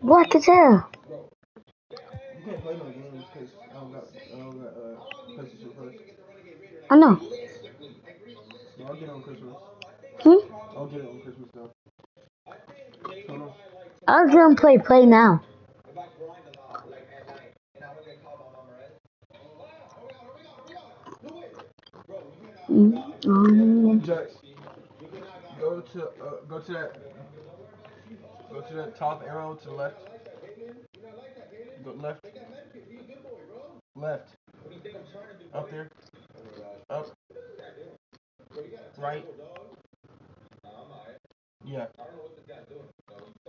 Black as hell. You can't play no games because I don't got PlayStation Plus. I know. So I'll get it on Christmas. I'll get it on Christmas though. I was gonna play now. Jax, go to that top arrow to the left. Go left. Up there. Up. Right. Yeah.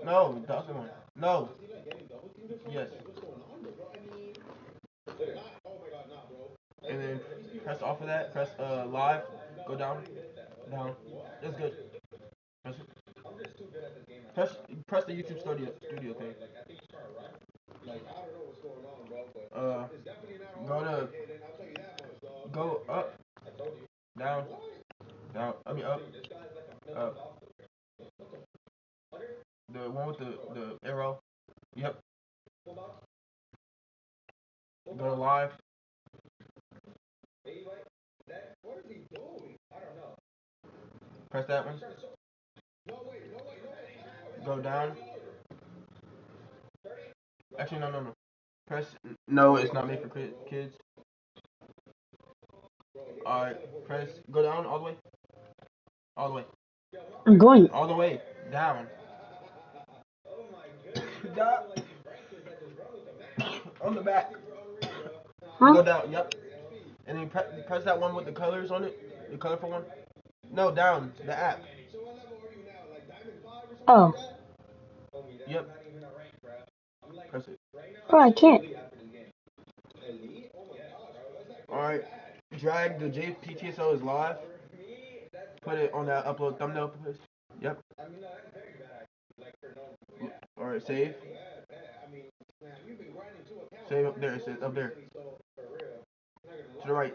No, the other one. No. Yes. And then press off of that. Press live. Go down. Down. That's good. Press the YouTube studio thing. Go up. Down. Down. I mean up. Up. The one with the arrow. Yep. Go to live. Press that one. Go down. Actually, no. Press. No, it's not made for kids. Alright, press. Go down all the way. All the way. I'm going. All the way. Down. Down. On the back. Huh? Go down, yep. And then press that one with the colors on it. The colorful one. No, down. The app. Oh. Yep. Press it. Oh, I can't. Alright. Drag the JPTSO is live. Put it on that upload thumbnail. Yep. Alright, save. Save up there. It says up there. To the right.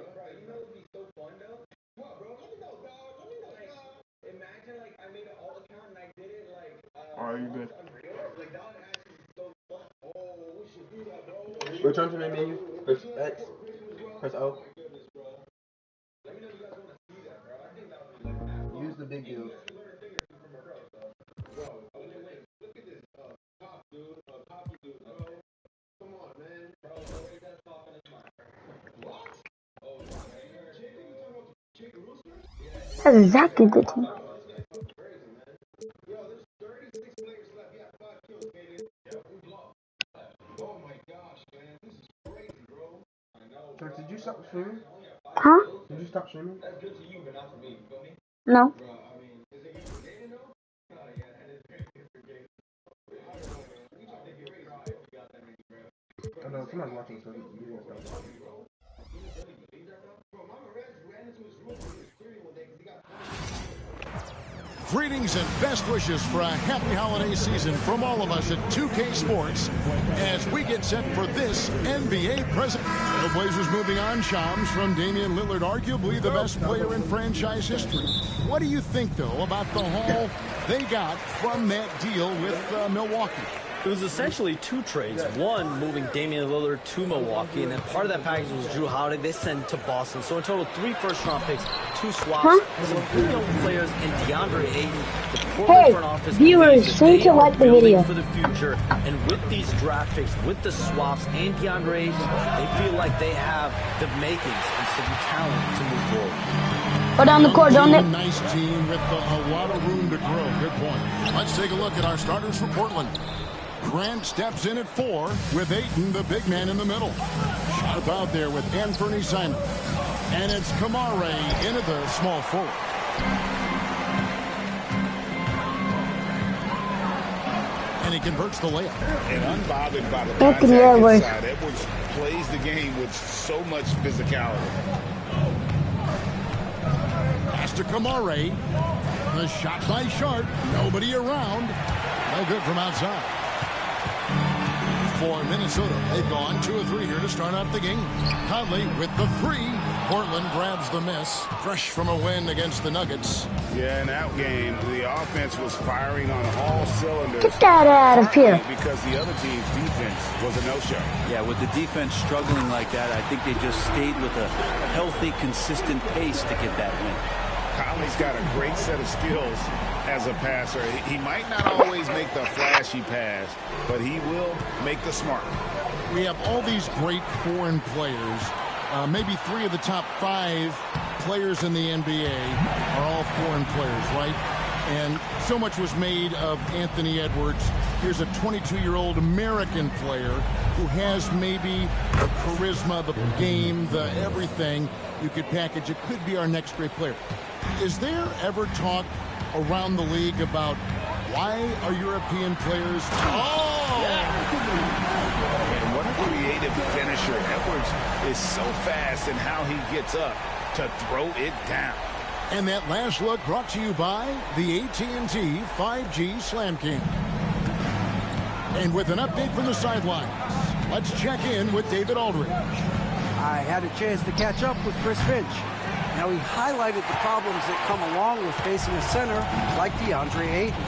Alright, you're good. Return to the main menu. Press X. Press O. Use the big deal. That's exactly the team. Did you stop streaming? Huh? Did you stop streaming? No. I know, somebody's watching, so you didn't stop. Greetings and best wishes for a happy holiday season from all of us at 2K Sports as we get set for this NBA present. The Blazers moving on. Shams from Damian Lillard, arguably the best player in franchise history. What do you think, though, about the haul they got from that deal with Milwaukee? It was essentially two trades. One, moving Damian Lillard to Milwaukee, and then part of that package was Drew Holiday. They sent to Boston. So in total, 3 first-round picks, 2 swaps, some good young players, and DeAndre Ayton. The Portland front office viewers, seem to like the video for the future. And with these draft picks, with the swaps and DeAndre Ayton, they feel like they have the makings and some talent to move forward. Go down the court, don't it? Nice team with a lot of room to grow. Good point. Let's take a look at our starters for Portland. Grant steps in at 4 with Ayton, the big man, in the middle. Sharp out there with Anthony Simons. And it's Kamare into the small forward. And he converts the layup. And unbothered by the contact inside. Edwards plays the game with so much physicality. Pass to Kamare. The shot by Sharp. Nobody around. No good from outside. For Minnesota, they've gone 2 of 3 here to start out the game. Conley with the 3. Portland grabs the miss, fresh from a win against the Nuggets. Yeah, in that game, the offense was firing on all cylinders. Get that out of here. Because the other team's defense was a no-show. Yeah, with the defense struggling like that, I think they just stayed with a healthy, consistent pace to get that win. Conley's got a great set of skills as a passer. He might not always make the flashy pass, but he will make the smart one. We have all these great foreign players. Maybe 3 of the top 5 players in the NBA are all foreign players, right? And so much was made of Anthony Edwards. Here's a 22-year-old American player who has maybe the charisma, the game, the everything you could package. It could be our next great player. Is there ever talk around the league about why are European players... Oh! And what a creative finisher. Edwards is so fast in how he gets up to throw it down. And that last look brought to you by the AT&T 5G Slam Cam. And with an update from the sidelines, let's check in with David Aldridge. I had a chance to catch up with Chris Finch. Now, he highlighted the problems that come along with facing a center like DeAndre Ayton.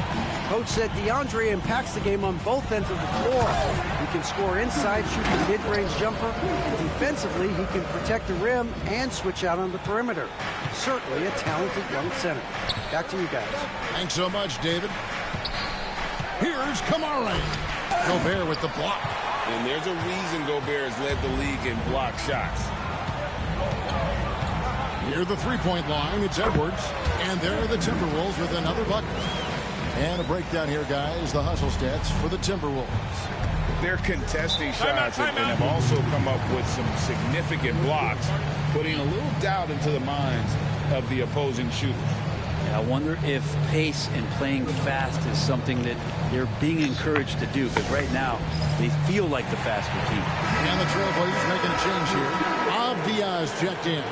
Coach said DeAndre impacts the game on both ends of the floor. He can score inside, shoot the mid-range jumper, and defensively, he can protect the rim and switch out on the perimeter. Certainly a talented young center. Back to you guys. Thanks so much, David. Here's Kamara. Gobert with the block. And there's a reason Gobert has led the league in block shots. Near the three-point line, it's Edwards. And there are the Timberwolves with another bucket. And a breakdown here, guys. The hustle stats for the Timberwolves. They're contesting shots and have also come up with some significant blocks, putting a little doubt into the minds of the opposing shooters. I wonder if pace and playing fast is something that they're being encouraged to do, because right now they feel like the faster team. And the Trailblazers making a change here. Diaz checked in.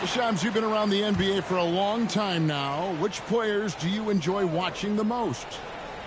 Shams, you've been around the NBA for a long time now. Which players do you enjoy watching the most?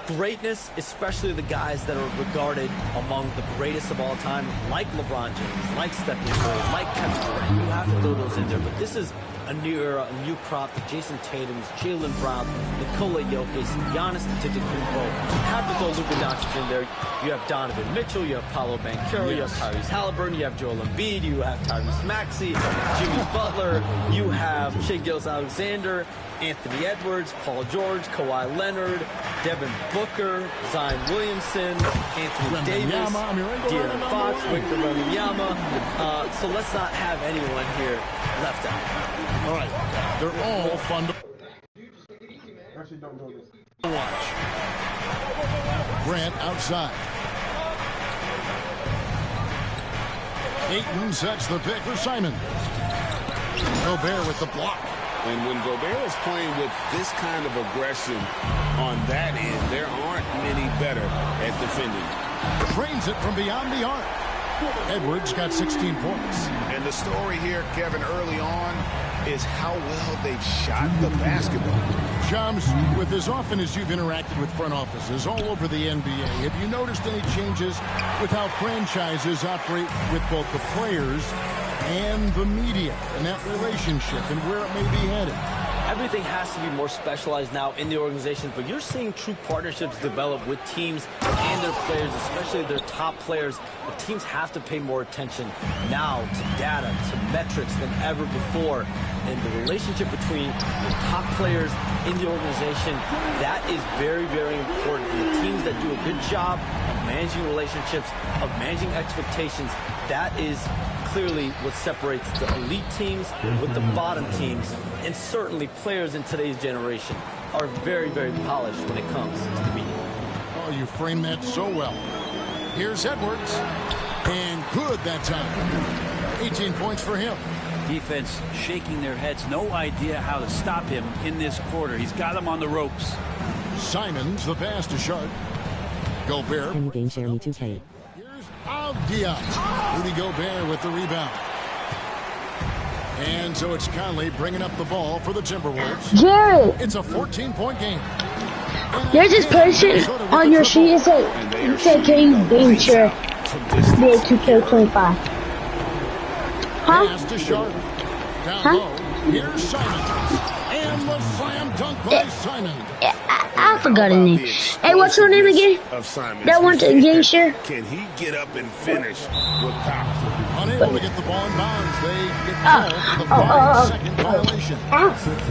Greatness, especially the guys that are regarded among the greatest of all time, like LeBron James, like Stephen Curry, like Kevin Durant. You have to throw those in there, but this is a new era, a new crop. The Jason Tatum's, Jaylen Brown, Nikola Jokic, Giannis Antetokounmpo. You have to throw Luka Doncic in there. You have Donovan Mitchell, you have Paolo Banchero, you have Tyrese Halliburton, you have Joel Embiid, you have Tyrese Maxey, Jimmy Butler, you have Shai Gilgeous-Alexander, Anthony Edwards, Paul George, Kawhi Leonard, Devin Booker, Zion Williamson, Anthony Davis, De'Aaron Fox, Victor Wembanyama. So let's not have anyone here left out. All right, they're all fun to Actually, don't know this. watch. Grant outside. Ayton sets the pick for Simons. Gobert with the block. And when Gobert is playing with this kind of aggression on that end, there aren't many better at defending. Trains it from beyond the arc. Edwards got 16 points. And the story here, Kevin, early on is how well they've shot the basketball. Shams, with as often as you've interacted with front offices all over the NBA, have you noticed any changes with how franchises operate with both the players and the media and that relationship and where it may be headed? Everything has to be more specialized now in the organizations, but you're seeing true partnerships develop with teams and their players, especially their top players. The teams have to pay more attention now to data, to metrics than ever before. And the relationship between the top players in the organization, that is very, very important. And the teams that do a good job of managing relationships, of managing expectations, that is clearly what separates the elite teams with the bottom teams. And certainly players in today's generation are very, very polished when it comes to the media. Oh, you framed that so well. Here's Edwards. And good that time. 18 points for him. Defense shaking their heads. No idea how to stop him in this quarter. He's got him on the ropes. Simons, the pass to Sharp. Gobert. New game share me 2K. Diaz. Rudy Gobert with the rebound. And so it's Conley bringing up the ball for the Timberwolves. Jared, It's a 14-point game. there's this person on your sheet. It said, can you bench your NBA2K25? Huh? Pass to Sharp. Down low. Here's Simon. And the slam dunk by Simon. I forgot his name. Hey, what's your name again? That one to game share? Can he get up and finish with power? Unable to get the ball in bounds, they get called for the 5-second violation.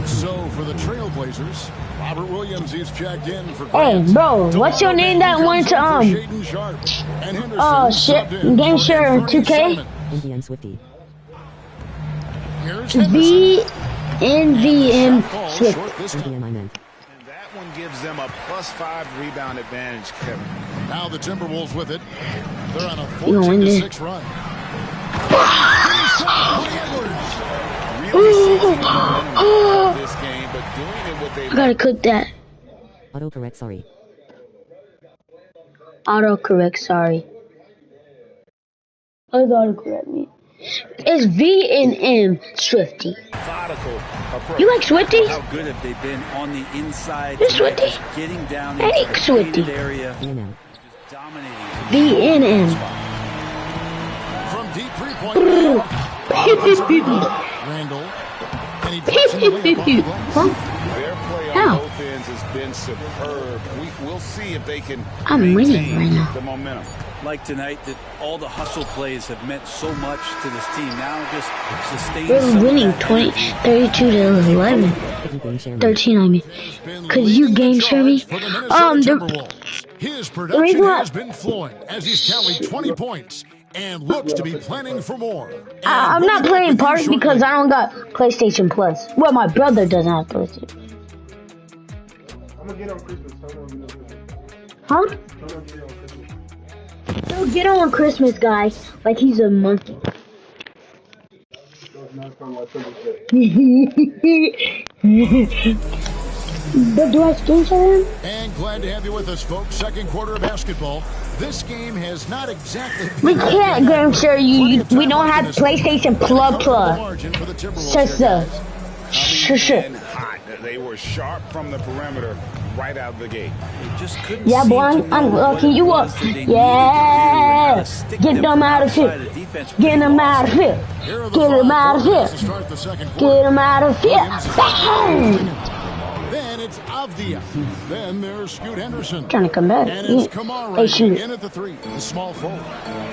So for the Trailblazers, Robert Williams is checked in for Hey, bro, what's your name that went to, oh, shit, game share 2K? Indian Swifty. VNVM Swift. Indian I meant. And that one gives them a +5 rebound advantage, Kevin. Now the Timberwolves with it. They're on a 14-6 run. This game, but doing it what they I gotta click that. Autocorrect, sorry. Autocorrect, sorry. What does autocorrect mean? It's VNM Swifty. You like Swifties? How good have they been on the inside? You Swifty? Getting down Hey, into the Swifty. painted area. VNM. Just dominating. VNM. From deep three-point land. Randall. And he puts in the lead above the glass. Huh? Their play on How? both ends has been superb. We'll see if they can I'm winning maintain right now. the momentum. Like tonight, that all the hustle plays have meant so much to this team. Now just sustain. We're winning 32 to 11. 13, I mean. Cause you game share me. His production has been flowing as he's tallied 20 points and looks to be planning for more. I'm not playing parts because I don't got PlayStation Plus. Well, my brother doesn't have PlayStation. I'm gonna get on Christmas. Huh? He'll get on Christmas, guys, like he's a monkey. But do I screenshot him? And glad to have you with us, folks. Second quarter of basketball. This game has not exactly. We can't game share you. We don't have PlayStation Plus. Sure. They were sharp from the perimeter right out of the gate. They just couldn't Yeah, boy, seem to I'm know looking what you it up. was that they needed to do Yeah, and how to stick get them out of outside here. the defense. Get them out of here. Get them out of here. Get them out of here. Bang! Then it's Avdia. Then there's Scoot Henderson. Trying to come back. And it's Hey, Kamara shoot. in at the 3. The small forward.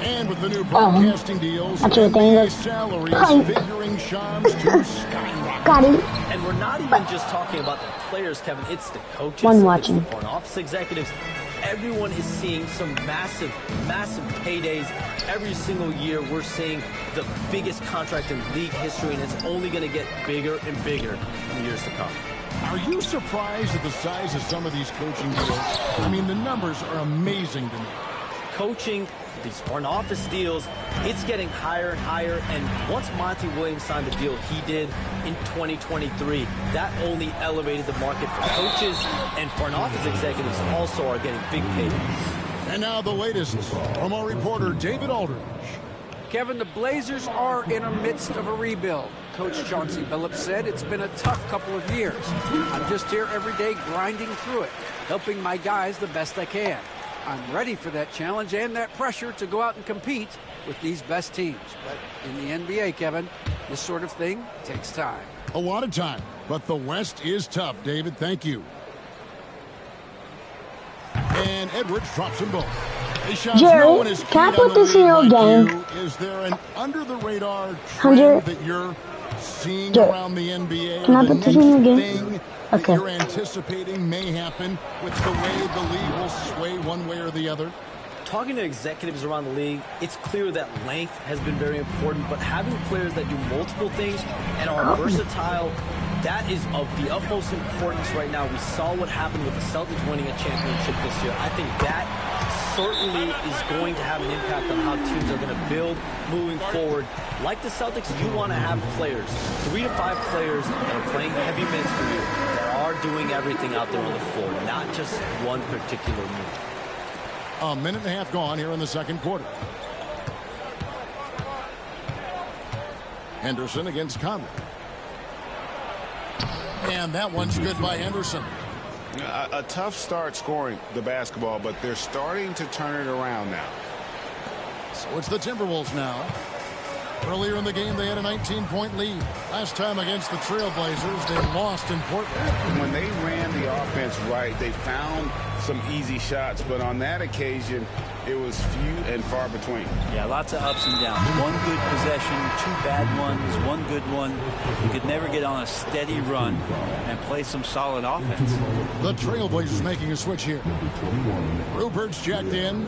And with the new broadcasting deals, that's what they NBA look. salaries Hi. figuring Shams to skyrocket. Got it. And we're not even just talking about the players, Kevin. It's the coaches. One it's watching. the front office executives. Everyone is seeing some massive paydays. Every single year, we're seeing the biggest contract in league history, and it's only going to get bigger and bigger in the years to come. Are you surprised at the size of some of these coaching deals? I mean, the numbers are amazing to me. Coaching, these front office deals, it's getting higher and higher. And once Monty Williams signed the deal he did in 2023, that only elevated the market for coaches, and front office executives also are getting big paydays. And now the latest from our reporter, David Aldridge. Kevin, the Blazers are in the midst of a rebuild. Coach Chauncey Billups said it's been a tough couple of years. I'm just here every day grinding through it, helping my guys the best I can. I'm ready for that challenge and that pressure to go out and compete with these best teams. But in the NBA, Kevin, this sort of thing takes time. A lot of time, but the West is tough, David. Thank you. And Edwards drops them both. Jerry, can I put this in your game? Is there an under-the-radar 100? trend that you're seeing Jerry, around the NBA? can I The put this in your next game? thing that Okay. you're anticipating may happen with the way the league will sway one way or the other? Talking to executives around the league, it's clear that length has been very important, but having players that do multiple things and are versatile, that is of the utmost importance right now. We saw what happened with the Celtics winning a championship this year. I think that certainly is going to have an impact on how teams are going to build moving forward. Like the Celtics, you want to have players, 3 to 5 players that are playing heavy minutes for you, that are doing everything out there on the floor, not just one particular move. A minute and a half gone here in the second quarter. Henderson against Conley. And that one's good by Henderson. A tough start scoring the basketball, but they're starting to turn it around now. So it's the Timberwolves now. Earlier in the game, they had a 19-point lead. Last time against the Trailblazers, they lost in Portland. When they ran the offense right, they found some easy shots, but on that occasion, it was few and far between. Yeah, lots of ups and downs. One good possession, two bad ones, one good one. You could never get on a steady run and play some solid offense. The Trailblazers making a switch here. Rupert's checked in.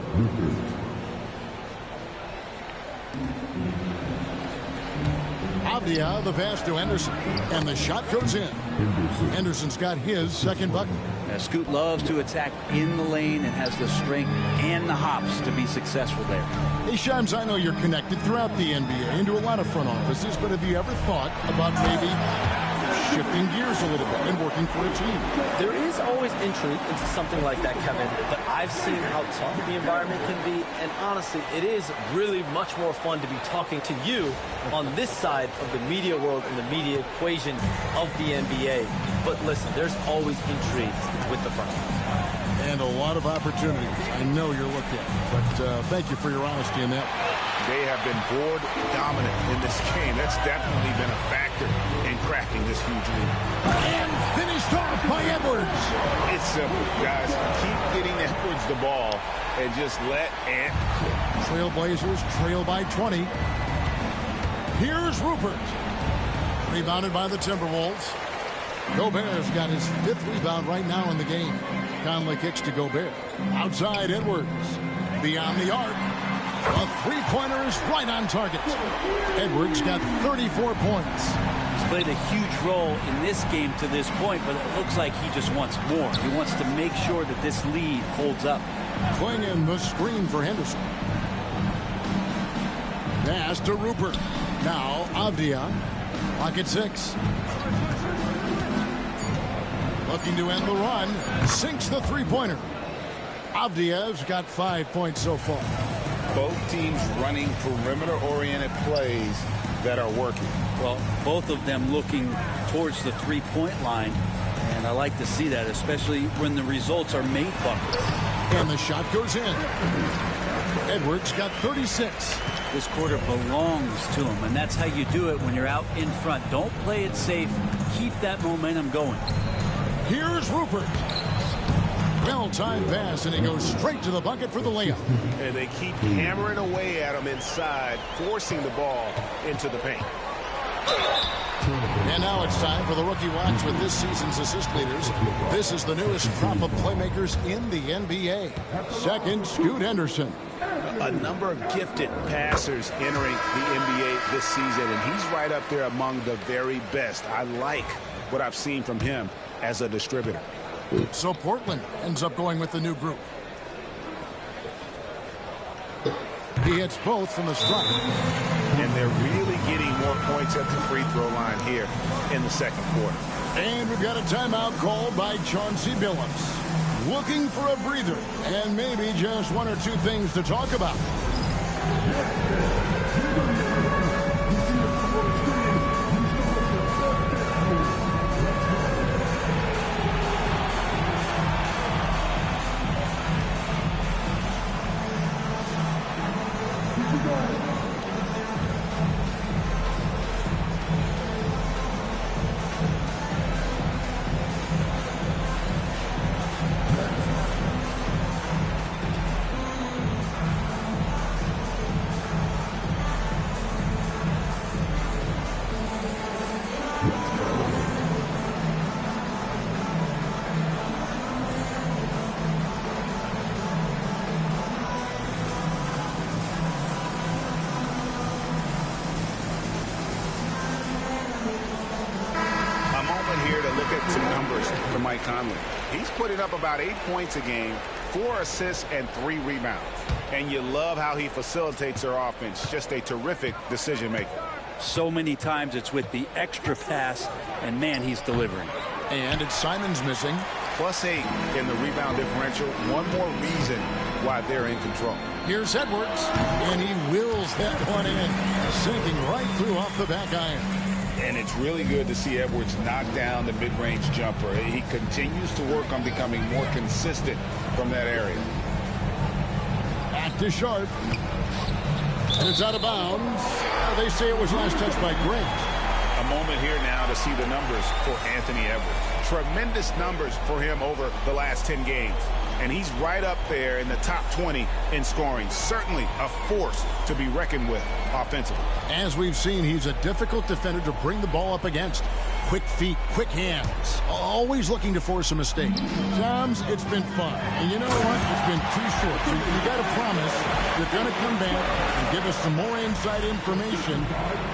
Avdia, the pass to Henderson, and the shot goes in. Henderson's got his second bucket. Scoot loves to attack in the lane and has the strength and the hops to be successful there. Hey, Shams, I know you're connected throughout the NBA into a lot of front offices, but have you ever thought about maybe shifting gears a little bit and working for a team? There is always intrigue into something like that, Kevin, but I've seen how tough the environment can be, and honestly, it is really much more fun to be talking to you on this side of the media world and the media equation of the NBA. But listen, there's always intrigue with the front office. And a lot of opportunities. I know you're looking at, but thank you for your honesty in that. They have been board dominant in this game. That's definitely been a factor in cracking this huge lead. And finished off by Edwards. It's simple, guys. Keep getting Edwards the ball and just let Ant. Trailblazers trail by 20. Here's Rupert. Rebounded by the Timberwolves. Gobert's got his 5th rebound right now in the game. Conley kicks to Gobert. Outside Edwards. Beyond the arc. A three-pointer is right on target. Edwards got 34 points. He's played a huge role in this game to this point, but it looks like he just wants more. He wants to make sure that this lead holds up. Playing in the screen for Henderson. Pass to Rupert. Now Avdia. Pocket 6. Looking to end the run. Sinks the three-pointer. Avdia's got 5 points so far. Both teams running perimeter-oriented plays that are working. Well, both of them looking towards the three-point line, and I like to see that, especially when the results are made buckets. And the shot goes in. Edwards got 36. This quarter belongs to him, and that's how you do it when you're out in front. Don't play it safe. Keep that momentum going. Here's Rupert. Well-timed pass, and he goes straight to the bucket for the layup. And they keep hammering away at him inside, forcing the ball into the paint. And now it's time for the Rookie Watch with this season's assist leaders. This is the newest crop of playmakers in the NBA. Second, Scoot Henderson. A number of gifted passers entering the NBA this season, and he's right up there among the very best. I like what I've seen from him as a distributor. So Portland ends up going with the new group. He hits both from the stripe. And they're really getting more points at the free throw line here in the second quarter. And we've got a timeout called by Chauncey Billups. Looking for a breather and maybe just one or two things to talk about. Conley. He's putting up about 8 points a game, 4 assists, and 3 rebounds. And you love how he facilitates their offense. Just a terrific decision maker. So many times it's with the extra pass, and man, he's delivering. And it's Simons missing. +8 in the rebound differential. One more reason why they're in control. Here's Edwards, and he wills that one in, sinking right through off the back iron. And it's really good to see Edwards knock down the mid-range jumper. He continues to work on becoming more consistent from that area. Back to Sharp. And it's out of bounds. They say it was last touched by Grant. A moment here now to see the numbers for Anthony Edwards. Tremendous numbers for him over the last 10 games. And he's right up there in the top 20 in scoring. Certainly a force to be reckoned with offensively. As we've seen, he's a difficult defender to bring the ball up against. Quick feet, quick hands. Always looking to force a mistake. Shams, it's been fun. And you know what? It's been too short. So you got to promise you're going to come back and give us some more inside information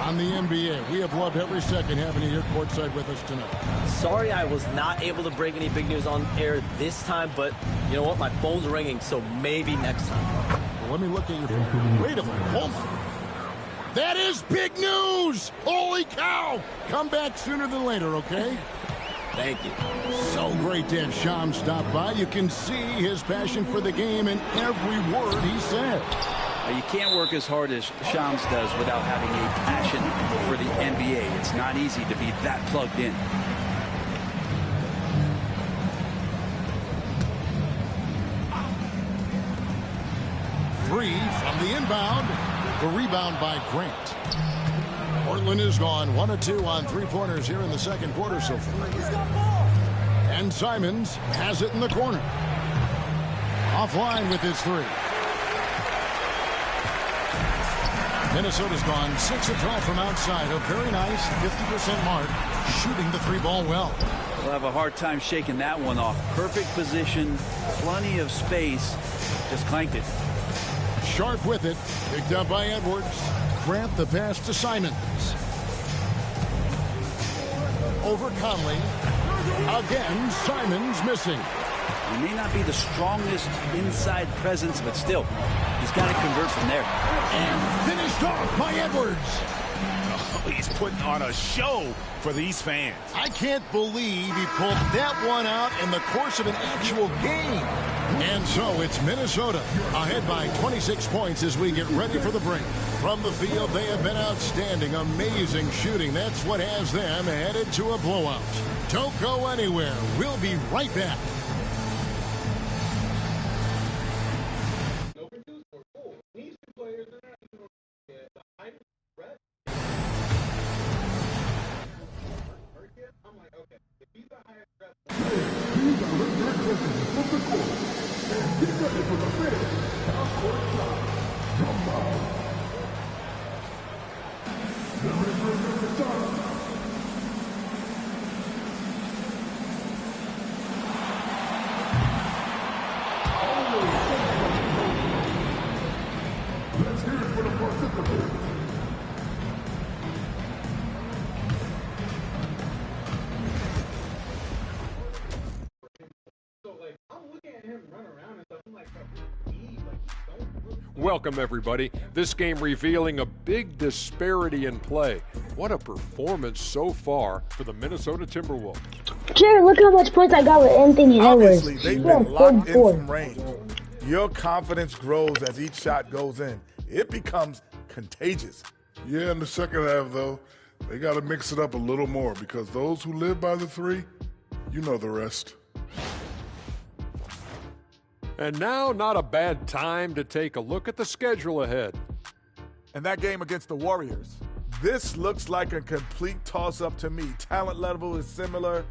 on the NBA. We have loved every second having you here courtside with us tonight. Sorry I was not able to break any big news on air this time, but you know what? My phone's ringing, so maybe next time. Well, let me look at your phone. Wait a minute. Hold on. That is big news! Holy cow! Come back sooner than later, okay? Thank you. So great to have Shams stop by. You can see his passion for the game in every word he said. You can't work as hard as Shams does without having a passion for the NBA. It's not easy to be that plugged in. Three from the inbound. The rebound by Grant. Portland is gone 1 of 2 on three-pointers here in the second quarter so far. And Simons has it in the corner. Offline with his three. Minnesota's gone 6 of 12 from outside. A very nice 50% mark. Shooting the three ball well. We'll have a hard time shaking that one off. Perfect position, plenty of space. Just clanked it. Sharp with it. Picked up by Edwards. Grant the pass to Simons. Over Conley. Again, Simons missing. He may not be the strongest inside presence, but still, he's got to convert from there. And finished off by Edwards. Oh, he's putting on a show for these fans. I can't believe he pulled that one out in the course of an actual game. And so it's Minnesota ahead by 26 points as we get ready for the break. From the field, they have been outstanding. Amazing shooting. That's what has them headed to a blowout. Don't go anywhere. We'll be right back. Welcome, everybody. This game revealing a big disparity in play. What a performance so far for the Minnesota Timberwolves. Jared, look how much points I got with Anthony Edwards. Obviously, they've been locked in from range. Your confidence grows as each shot goes in. It becomes contagious. Yeah, in the second half, though, they got to mix it up a little more because those who live by the three, you know the rest. And now, not a bad time to take a look at the schedule ahead. And that game against the Warriors. This looks like a complete toss-up to me. Talent level is similar.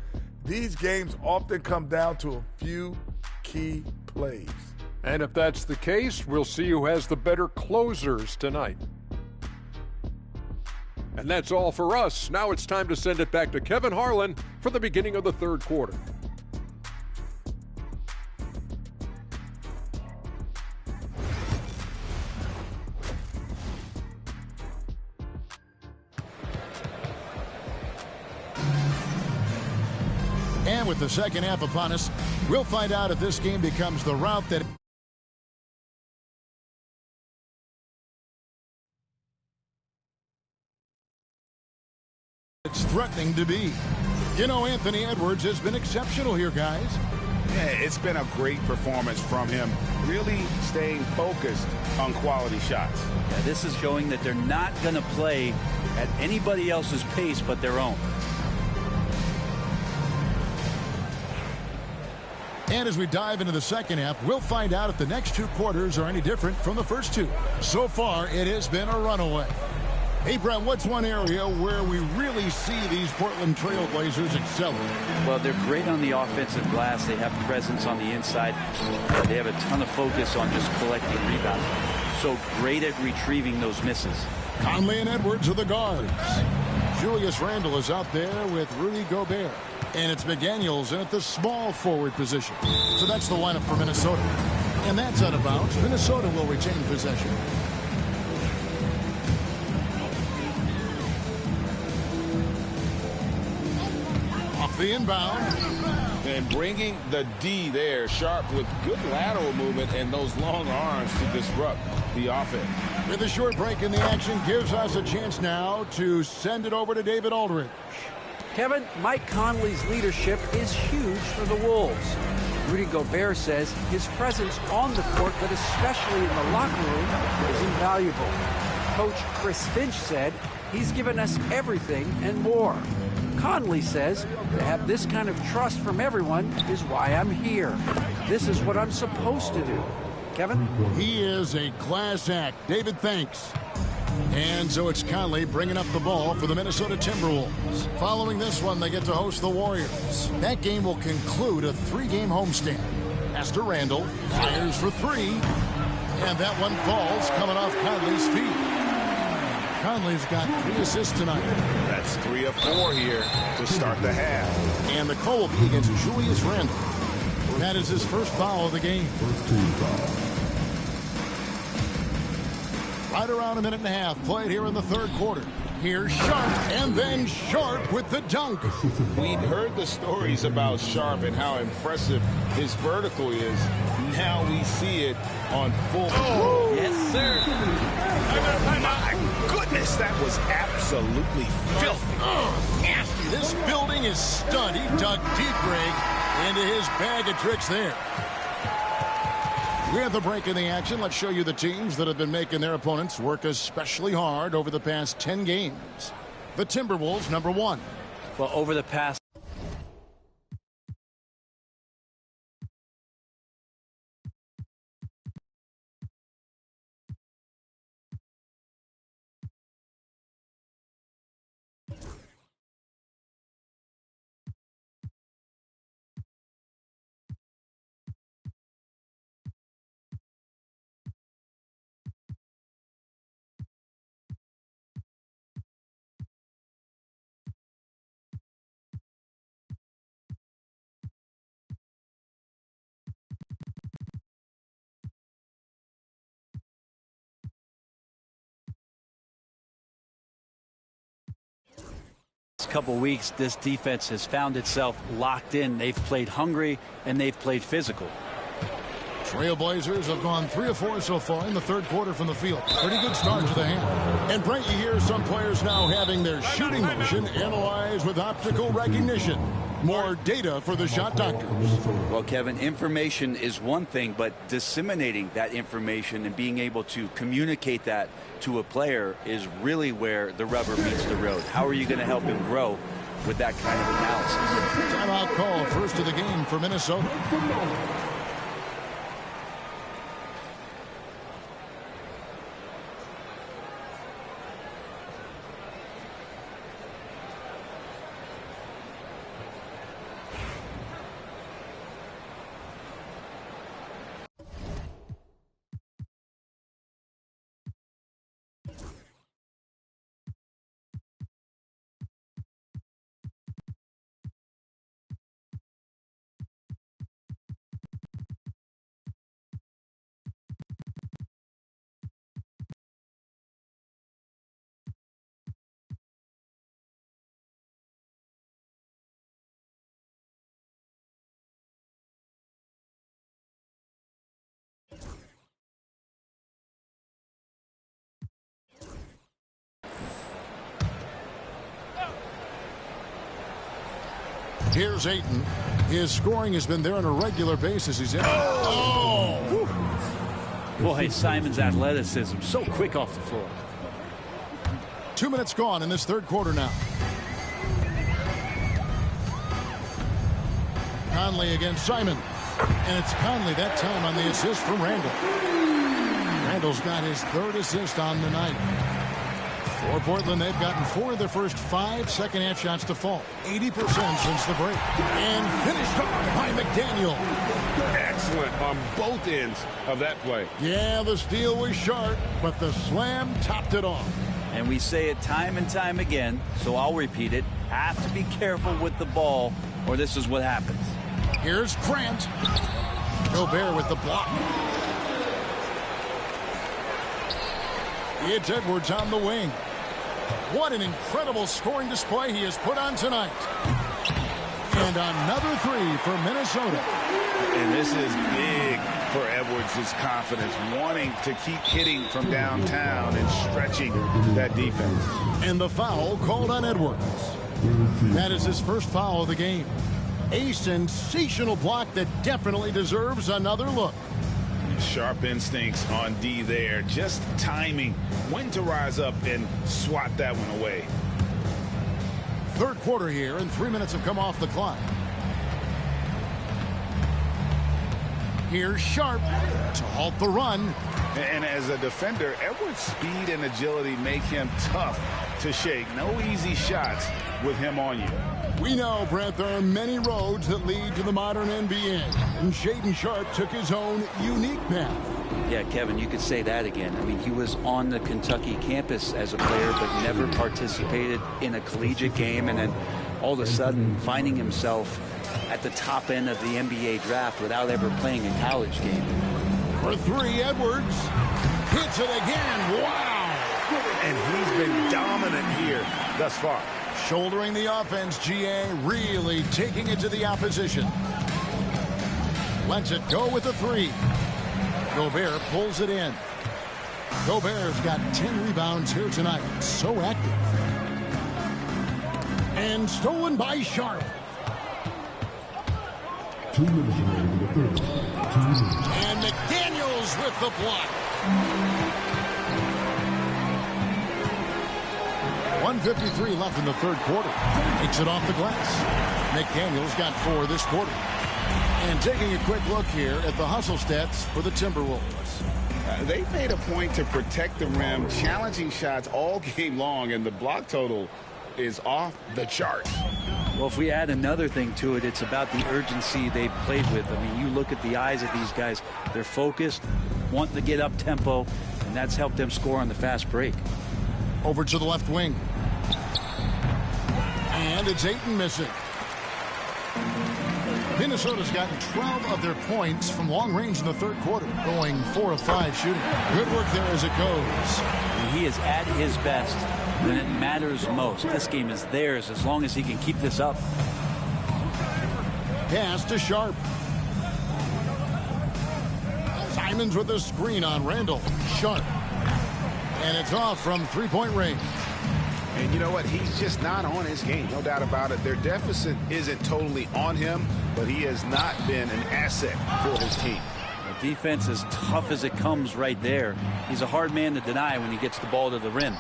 These games often come down to a few key plays. And if that's the case, we'll see who has the better closers tonight. And that's all for us. Now it's time to send it back to Kevin Harlan for the beginning of the third quarter. And with the second half upon us, we'll find out if this game becomes the route that it's threatening to be. You know, Anthony Edwards has been exceptional here, guys. Yeah, it's been a great performance from him, really staying focused on quality shots. Yeah, this is showing that they're not going to play at anybody else's pace but their own. And as we dive into the second half, we'll find out if the next two quarters are any different from the first two. So far, it has been a runaway. Hey, Brett, what's one area where we really see these Portland Trail Blazers excelling? Well, they're great on the offensive glass. They have presence on the inside. They have a ton of focus on just collecting rebounds. So great at retrieving those misses. Conley and Edwards are the guards. Julius Randle is out there with Rudy Gobert. And it's McDaniels in at the small forward position. So that's the lineup for Minnesota. And that's out of bounds. Minnesota will retain possession. Off the inbound. And bringing the D there, Sharp with good lateral movement and those long arms to disrupt the offense. With a short break in the action, gives us a chance now to send it over to David Aldridge. Kevin, Mike Conley's leadership is huge for the Wolves. Rudy Gobert says his presence on the court, but especially in the locker room, is invaluable. Coach Chris Finch said he's given us everything and more. Conley says to have this kind of trust from everyone is why I'm here. This is what I'm supposed to do. Kevin? He is a class act. David, thanks. And so it's Conley bringing up the ball for the Minnesota Timberwolves. Following this one, they get to host the Warriors. That game will conclude a three-game homestand. Pass to Randle, fires for three, and that one falls coming off Conley's feet. Conley's got 3 assists tonight. That's 3 of 4 here to start the half. And the call will be against Julius Randle. That is his first foul of the game. Right around a minute and a half played here in the third quarter. Here's Sharp, and then Sharp with the dunk. We'd heard the stories about Sharp and how impressive his vertical is. Now we see it on full. Oh, yes, sir. My goodness, that was absolutely filthy. Nasty. This building is stunned. He dug deep, Greg, into his bag of tricks there. We have the break in the action. Let's show you the teams that have been making their opponents work especially hard over the past 10 games. The Timberwolves, number 1. Well, over the past couple weeks, this defense has found itself locked in. They've played hungry and they've played physical. Trailblazers have gone 3 of 4 so far in the third quarter from the field. Pretty good start to the hand. And Brent, you hear some players now having their shooting motion analyzed with optical recognition. More data for the shot doctors. Well, Kevin, information is one thing, but disseminating that information and being able to communicate that to a player is really where the rubber meets the road. How are you going to help him grow with that kind of analysis? Timeout call, first of the game for Minnesota. Here's Ayton. His scoring has been there on a regular basis. He's in. Oh! Boy, Simon's athleticism so quick off the floor. 2 minutes gone in this third quarter now. Conley against Simon. And it's Conley that time on the assist from Randall. Randall's got his 3rd assist on the night. For Portland, they've gotten 4 of their first 5 second-half shots to fall. 80% since the break. And finished off by McDaniel. Excellent on both ends of that play. Yeah, the steal was sharp, but the slam topped it off. And we say it time and time again, so I'll repeat it. Have to be careful with the ball, or this is what happens. Here's Grant. Gobert with the block. It's Edwards on the wing. What an incredible scoring display he has put on tonight. And another 3 for Minnesota. And this is big for Edwards' confidence, wanting to keep hitting from downtown and stretching that defense. And the foul called on Edwards. That is his first foul of the game. A sensational block that definitely deserves another look. Sharp instincts on D there. Just timing when to rise up and swat that one away. 3rd quarter here, and 3 minutes have come off the clock. Here's Sharp to halt the run. And as a defender, Edwards' speed and agility make him tough to shake. No easy shots with him on you. We know, Brett, there are many roads that lead to the modern NBA, and Shaedon Sharp took his own unique path. Yeah, Kevin, you could say that again. I mean, he was on the Kentucky campus as a player, but never participated in a collegiate game, and then all of a sudden finding himself at the top end of the NBA draft without ever playing a college game. For 3, Edwards hits it again. Wow! And he's been dominant here thus far. Shouldering the offense, GA really taking it to the opposition. Lets it go with the 3. Gobert pulls it in. Gobert's got 10 rebounds here tonight. So active. And stolen by Sharp. 2 minutes remaining in the 3rd. 2 minutes. And McDaniels with the block. 1:53 left in the 3rd quarter. Takes it off the glass. McDaniels got 4 this quarter. And taking a quick look here at the hustle stats for the Timberwolves. They've made a point to protect the rim, challenging shots all game long, and the block total is off the charts. Well, if we add another thing to it, it's about the urgency they've played with. I mean, you look at the eyes of these guys. They're focused, want to get up tempo, and that's helped them score on the fast break. Over to the left wing. And it's Ayton missing. Minnesota's gotten 12 of their points from long range in the 3rd quarter, going 4 of 5 shooting. Good work there as it goes. And he is at his best when it matters most. This game is theirs as long as he can keep this up. Pass to Sharp. Simons with the screen on Randall. Sharp. And it's off from 3-point range. And you know what? He's just not on his game. No doubt about it. Their deficit isn't totally on him, but he has not been an asset for his team. The defense is tough as it comes right there. He's a hard man to deny when he gets the ball to the rim.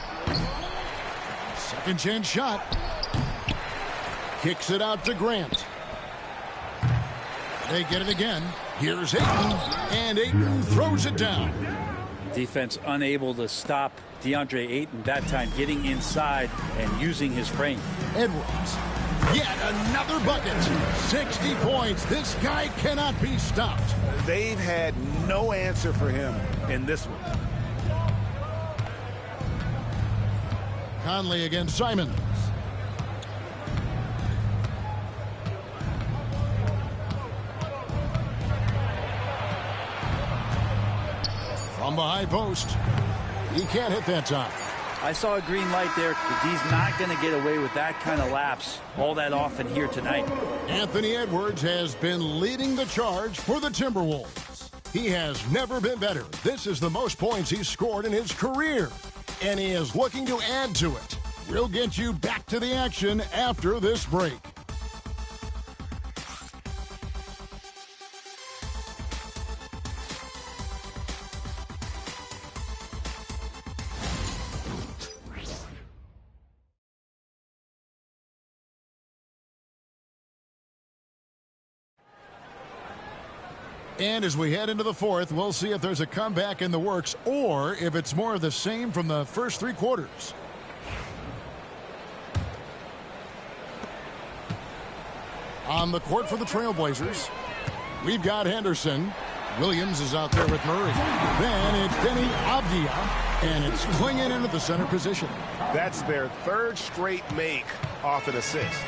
Second chance shot. Kicks it out to Grant. They get it again. Here's Ayton. And Ayton throws it down. Defense unable to stop DeAndre Ayton that time, getting inside and using his frame. Edwards. Yet another bucket. 60 points. This guy cannot be stopped. They've had no answer for him in this one. Conley against Simons. From the high post. He can't hit that time. I saw a green light there. The D's not going to get away with that kind of lapse all that often here tonight. Anthony Edwards has been leading the charge for the Timberwolves. He has never been better. This is the most points he's scored in his career, and he is looking to add to it. We'll get you back to the action after this break. And as we head into the fourth, we'll see if there's a comeback in the works or if it's more of the same from the first 3 quarters. On the court for the Trailblazers, we've got Henderson. Williams is out there with Murray. Then it's Denny Avdia, and it's Klingon into the center position. That's their 3rd straight make off an assist.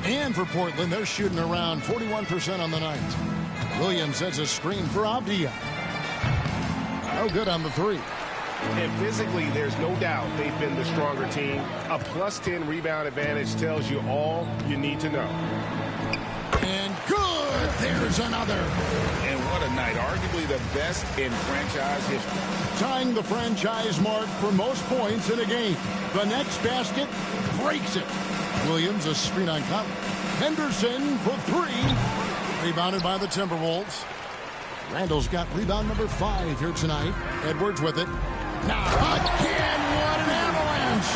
And for Portland, they're shooting around 41% on the night. Williams sets a screen for Avdia. No good on the 3. And physically, there's no doubt they've been the stronger team. A +10 rebound advantage tells you all you need to know. And good! There's another. And what a night. Arguably the best in franchise history. Tying the franchise mark for most points in a game. The next basket breaks it. Williams, a screen on Conley. Henderson for 3. Rebounded by the Timberwolves. Randall's got rebound number 5 here tonight. Edwards with it. Now again, what an avalanche!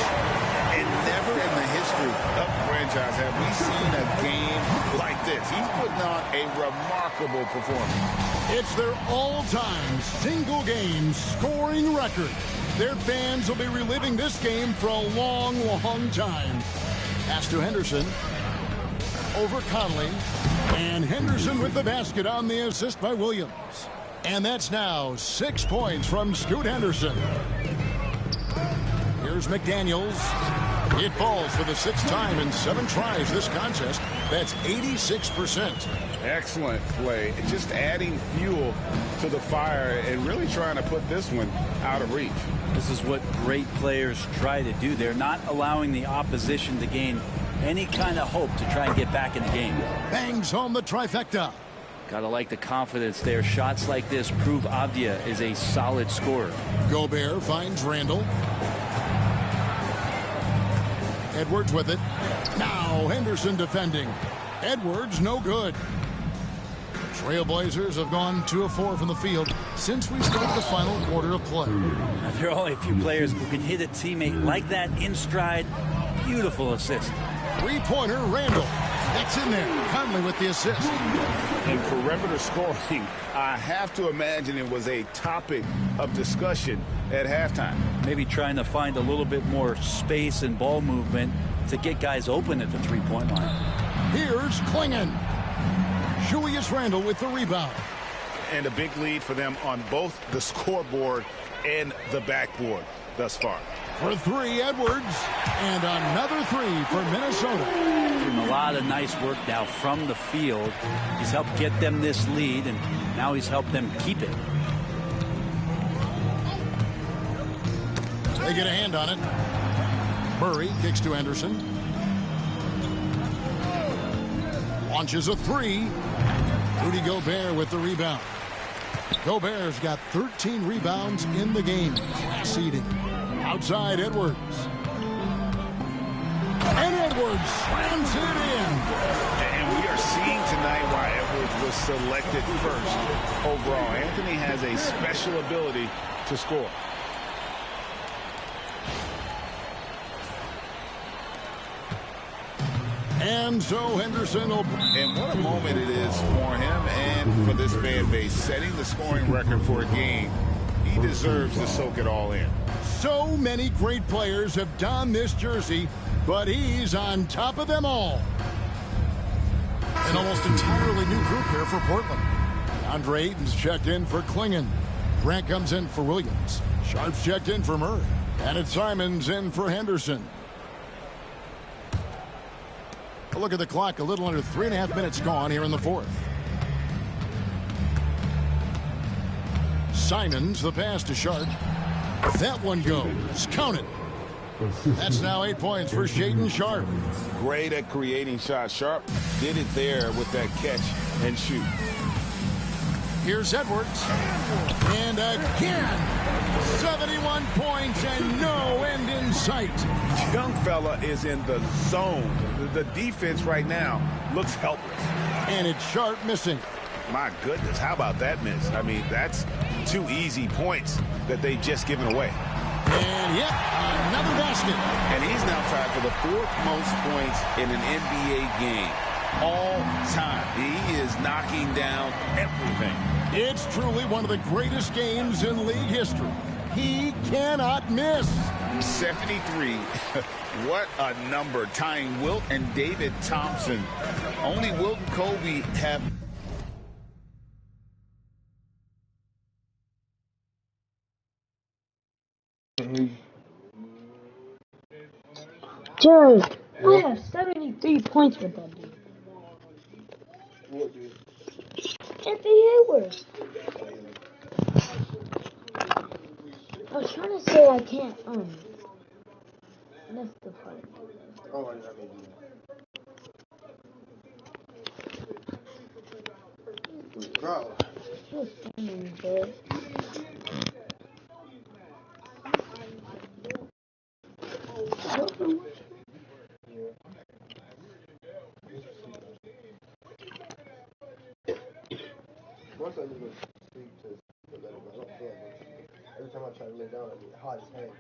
And never in the history of the franchise have we seen a game like this. He's putting on a remarkable performance. It's their all-time single-game scoring record. Their fans will be reliving this game for a long, long time. Pass to Henderson. Over Conley. And Henderson with the basket on the assist by Williams. And that's now 6 points from Scoot Henderson. Here's McDaniels. It falls for the 6th time in 7 tries this contest. That's 86%. Excellent play. Just adding fuel to the fire and really trying to put this one out of reach. This is what great players try to do. They're not allowing the opposition to gain any kind of hope to try and get back in the game. Bangs home the trifecta. Gotta like the confidence there. Shots like this prove Avdia is a solid scorer. Gobert finds Randall. Edwards with it. Now Henderson defending. Edwards no good. Trailblazers have gone 2 of 4 from the field since we started the final quarter of play. There are only a few players who can hit a teammate like that in stride. Beautiful assist. 3-pointer Randall. That's in there. Conley with the assist. In perimeter scoring, I have to imagine it was a topic of discussion at halftime. Maybe trying to find a little bit more space and ball movement to get guys open at the 3-point line. Here's Klingon. Julius Randle with the rebound. And a big lead for them on both the scoreboard and the backboard thus far. For 3, Edwards. And another 3 for Minnesota. Doing a lot of nice work now from the field. He's helped get them this lead, and now he's helped them keep it. They get a hand on it. Murray kicks to Anderson. Launches a 3. Rudy Gobert with the rebound. Gobert's got 13 rebounds in the game. Seeding. Outside Edwards. And Edwards slams it in. And we are seeing tonight why Edwards was selected first overall. Anthony has a special ability to score. And so Henderson will... And what a moment it is for him and for this fan base, setting the scoring record for a game. He deserves to soak it all in. So many great players have donned this jersey, but he's on top of them all. An almost entirely new group here for Portland. Andre Ayton's checked in for Klingon. Grant comes in for Williams. Sharp's checked in for Murray. And it's Simons in for Henderson. A look at the clock, a little under 3.5 minutes gone here in the fourth. Simons, the pass to Sharp. That one goes. Count it. That's now 8 points for Shaedon Sharp. Great at creating shots. Sharp did it there with that catch and shoot. Here's Edwards. And again, 71 points and no end in sight. Young fella is in the zone. The defense right now looks helpless. And it's Sharp missing. My goodness, how about that miss? I mean, that's 2 easy points that they've just given away. And yet, another basket. And he's now tied for the 4th most points in an NBA game. all time. He is knocking down everything. It's truly one of the greatest games in league history. He cannot miss. 73. What a number, tying Wilt and David Thompson. Only Wilt and Kobe have... Dude, I have 73 points with that dude. Anthony Edwards. I was trying to say I can't, that's the part. Oh, I mean, bro. Just standing there. Once I just go sleep to let it go. I don't care. Every time I try to lay down, I get hot as heck.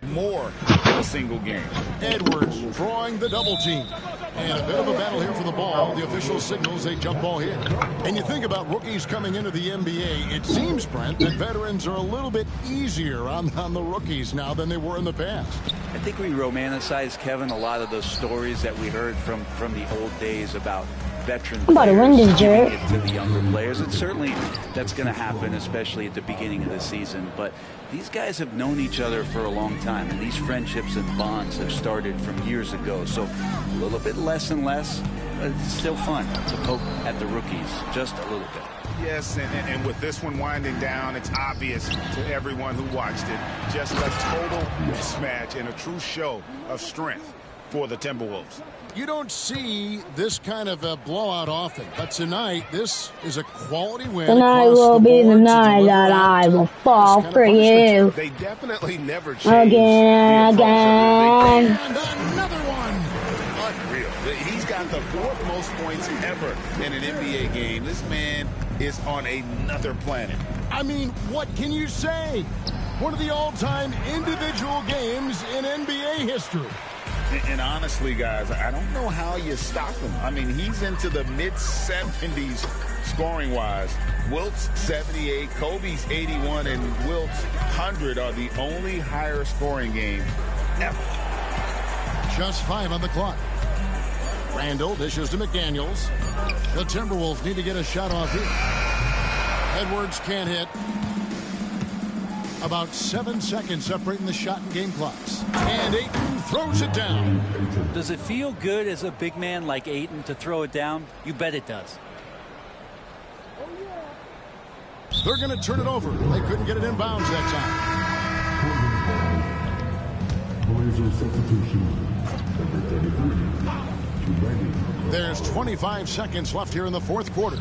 More in a single game. Edwards drawing the double team. And a bit of a battle here for the ball. The official signals a jump ball here. And you think about rookies coming into the NBA, it seems, Brent, that veterans are a little bit easier on the rookies now than they were in the past. I think we romanticize, Kevin, a lot of those stories that we heard from the old days about veteran I'm about to win this, giving Jared. it to the younger players. And certainly that's going to happen, especially at the beginning of the season. But these guys have known each other for a long time, and these friendships and bonds have started from years ago. So a little bit less and less, but it's still fun to poke at the rookies just a little bit. Yes, and with this one winding down, it's obvious to everyone who watched it. Just a total mismatch and a true show of strength for the Timberwolves. You don't see this kind of a blowout often, but tonight this is a quality win. Tonight will be the night that I will fall for you. They definitely never changed. Again. And another one. Unreal. He's got the 4th most points ever in an NBA game. This man is on another planet. I mean, what can you say? One of the all-time individual games in NBA history. And honestly, guys, I don't know how you stop him. I mean, he's into the mid-70s scoring-wise. Wilt's 78, Kobe's 81, and Wilt's 100 are the only higher scoring games ever. Just 5 on the clock. Randall dishes to McDaniels. The Timberwolves need to get a shot off here. Edwards can't hit. About 7 seconds separating the shot and game clocks. And Ayton throws it down. Does it feel good as a big man like Ayton to throw it down? You bet it does. They're going to turn it over. They couldn't get it in bounds that time. There's 25 seconds left here in the 4th quarter.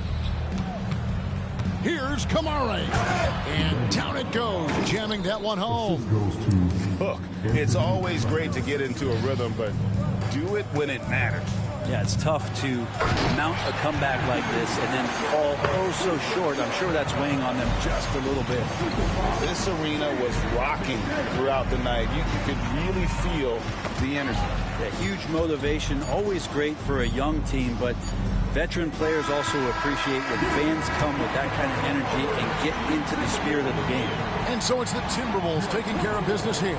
Here's Kamara. And down it goes, jamming that one home. Look, it's always great to get into a rhythm, but do it when it matters. Yeah, it's tough to mount a comeback like this and then fall oh so short. I'm sure that's weighing on them just a little bit. This arena was rocking throughout the night. You could really feel the energy. Yeah, huge motivation, always great for a young team, but veteran players also appreciate when fans come with that kind of energy and get into the spirit of the game. And so it's the Timberwolves taking care of business here.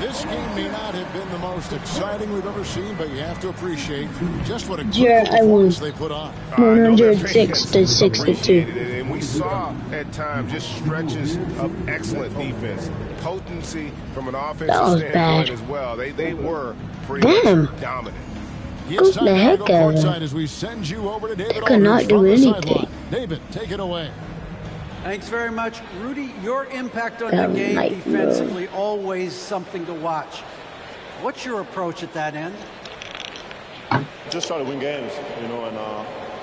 This game may not have been the most exciting we've ever seen, but you have to appreciate just what a great performance they put on. 106 to 62. And we saw at times just stretches of excellent defense, potency from an offensive standpoint as well. They were pretty much dominant. It's time to go courtside as we send you over to David Aldridge from the sideline. David, take it away. Thanks very much. Rudy, your impact on the game defensively, always something to watch. What's your approach at that end? Just try to win games, and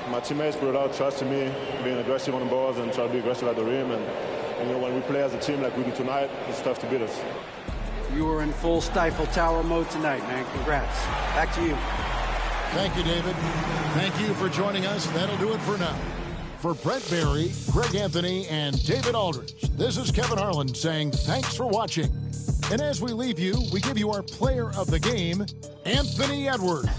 my teammates brought out trust in me, being aggressive on the balls and try to be aggressive at the rim. And when we play as a team like we do tonight, it's tough to beat us. You were in full Stifle Tower mode tonight, man. Congrats. Back to you. Thank you, David. Thank you for joining us. That'll do it for now. For Brent Barry, Greg Anthony, and David Aldridge, this is Kevin Harlan saying thanks for watching. And as we leave you, we give you our player of the game, Anthony Edwards.